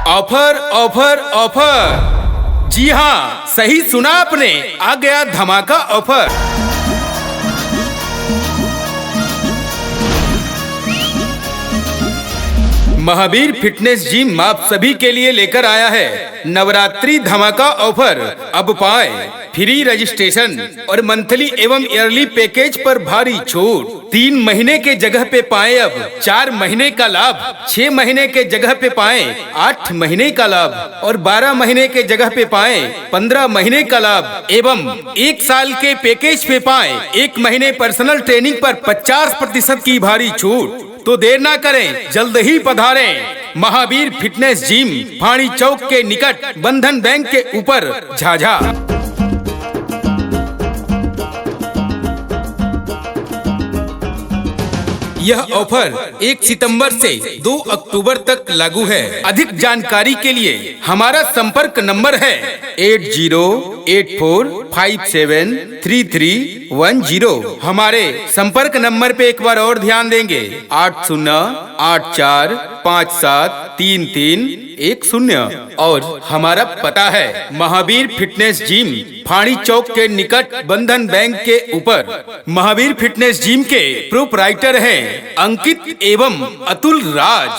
Offer offer offer. जी हाँ, सही सुना आपने, आ गया धमाका ऑफर। महावीर फिटनेस जिम आप सभी के लिए लेकर आया है नवरात्रि धमाका ऑफर। अब पाएं फ्री रजिस्ट्रेशन और मंथली एवं ईयरली पैकेज पर भारी छूट। 3 महीने के जगह पे पाएं अब 4 महीने का लाभ, 6 महीने के जगह पे पाएं 8 महीने का लाभ और 12 महीने के जगह पे पाएं 15 महीने का लाभ एवं 1 साल के पैकेज पे पाएं 1 महीने पर्सनल ट्रेनिंग पर 50% की भारी छूट। तो देर ना करें, जल्द ही पधारें महावीर फिटनेस जिम, फाड़ी चौक के निकट, बंधन बैंक के ऊपर, झाझा। यह ऑफर 1 सितंबर से 2 अक्टूबर तक लागू है। अधिक जानकारी के लिए हमारा संपर्क नंबर है 8084573310। हमारे संपर्क नंबर पे एक बार और ध्यान देंगे 8084573310 और हमारा पता है महावीर फिटनेस जिम, फाड़ी चौक के निकट, बंधन बैंक के ऊपर। महावीर फिटनेस जिम के प्रोपराइटर हैं अंकित एवं अतुल राज।